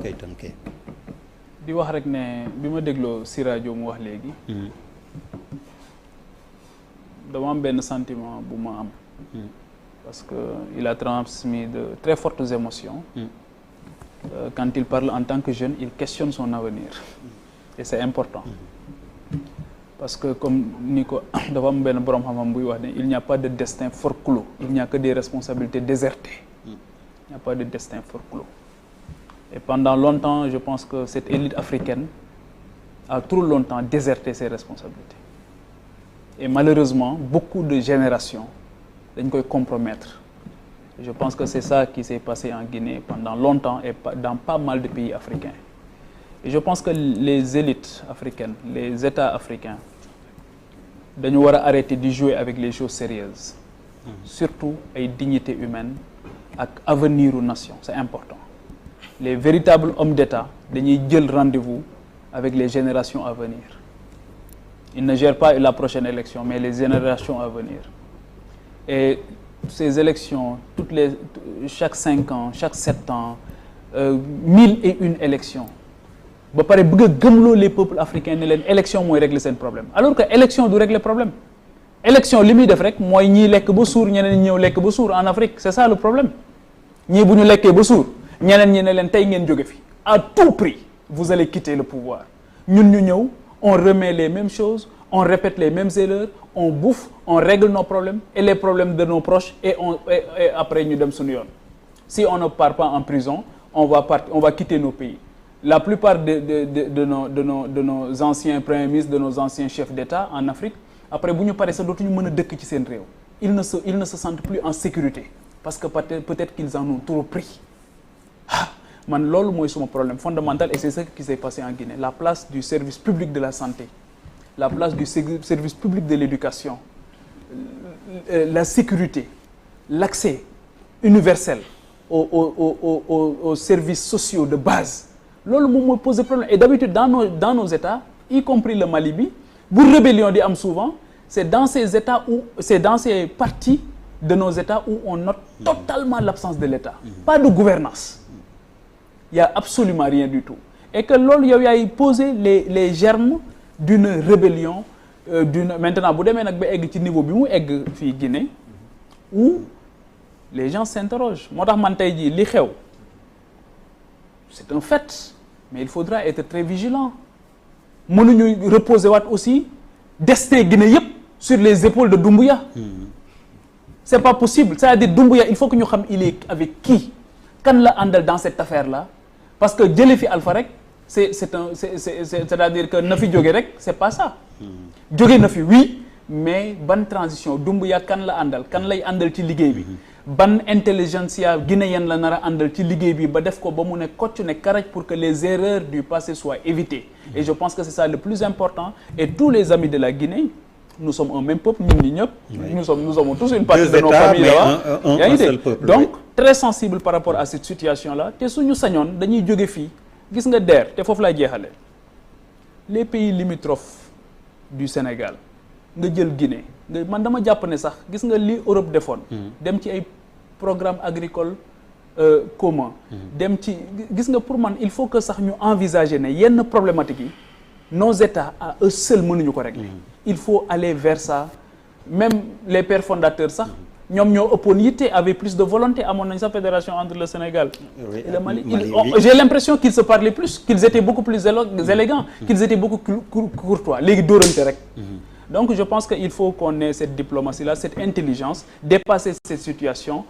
koy tënkee. di wax rek ne bi ma dégloo si rajo mu wax léegi. dama am benn sentiment bu ma am. parce que il a transmis de très fortes émotions. Quand il parle en tant que jeune, il questionne son avenir. Et c'est important. Parce que comme ni ko dafa am benn borom xam-xam buy wax ne il n'y a pas de destin forclos, il n'y a que des responsabilités désertées. Il n'y a pas de destin forclos. Et pendant longtemps, je pense que cette élite africaine a trop longtemps déserté ses responsabilités. Et malheureusement, beaucoup de générations dañ koy compromettre. Je pense que c'est ça qui s'est passé en Guinée pendant longtemps et dans pas mal de pays africains. Et je pense que les élites africaines, les États africains, dañu war a arrêter de jouer avec les choses sérieuses. Surtout ay dignité humaine ak avenir u nation, c'est important. Les véritables hommes d'État dañuy jël rendez-vous avec les générations à venir. Ils ne gèrent pas la prochaine élection, mais les générations à venir. Et ces élections, chaque 5 ans, chaque 7 ans, 1001 élections. ba pare bëgg a gëmloo les peuples africains ne leen élection mooy régler seen problème alors que élection du régler problème. Élection li muy def rek mooy ñii lekk ba suur ñeneen ñëw lekk ba suur en Afrique c'est ça le problème. ñii bu ñu lekkee ba suur ñeneen ñi ne leen tey ngeen jóge fi à tout prix vous allez quitter le pouvoir. ñun ñu ñëw on remet les mêmes choses, on répète les mêmes erreurs, on bouffe, on règle nos problèmes et les problèmes de nos proches et après ñu dem suñu yoon. Si on ne part pas en prison, on va quitter nos pays. La plupart de nos anciens premiers ministres, de nos anciens chefs d'État en Afrique, après bu ñu paree sax dootuñu mën a dëkk ci seen réew. Ils ne se sentent plus en sécurité parce que peut-être qu'ils en ont trop pris. Man loolu mooy suma problème fondamental et c'est ce qui s'est passé en Guinée. La place du service public de la santé, la place du service public de l'éducation, la sécurité, l'accès universel aux services sociaux de base. Loolu moom mooy poser problème et d'habitude dans nos États, y compris le Mali bi, bu rébellion di am souvent, c'est dans ces parties de nos États où on note totalement l'absence de l'État. Pas de gouvernance. Il y a absolument rien du tout. Et que loolu yow yaay poser les germes d'une rébellion maintenant bu demee nag ba egg ci niveau bi mu egg fii Guinée où les gens s'interrogent. Moo tax man tey jii li xew c'est un fait mais il faudra être très vigilant. Mënuñu reposer waat aussi destin Guinée yëpp sur les épaules de Doumbouya. C'est pas possible. C'est-à-dire Doumbouya il faut que ñu xam il est avec qui, kan la àndal dans cette affaire-là, parce que jëlee fi Alpha rek c'est-à-dire que na fi jóge rek c'est pas ça. Jóge na fi oui mais ban transition Doumbouya kan la àndal, kan lay àndal ci liggéey bi. Ban intelligentsia guinéenne la nar a àndal ci liggéey bi ba def ko ba mu ne kocc ne karaj pour que les erreurs du passé soient évitées. Et je pense que c'est ça le plus important. Et tous les amis de la Guinée, nous sommes un même peuple, ñun ñi ñëpp. Nous sommes tous une partie de nos familles là. Yaa ngi dégg donc très sensible par rapport à cette situation-là. Te suñu sañoon dañuy jóge fii gis nga DER te foofu lay jeexale. Les pays limitrophes du Sénégal nga jël Guinée man dama jàpp ne sax gis nga li Europe defoon. dem ci ay programme agricole commun. dem ci gis nga pour man il faut que sax ñu envisager ne yenn problématiques yi nos États à eux seuls mënuñu ko régler. Il faut aller vers ça. Même les pères fondateurs sax ñoom ñoo ëppoon yitte avaient plus de volonté amoon nañ sa fédération entre le Sénégal et le Mali. J'ai l'impression qu'ils se parlaient plus, qu'ils étaient beaucoup plus élégants, qu'ils étaient beaucoup courtois. Léegi dóorante rek. Donc je pense qu'il faut qu'on ait cette diplomatie-là, cette intelligence, dépasser cette situation.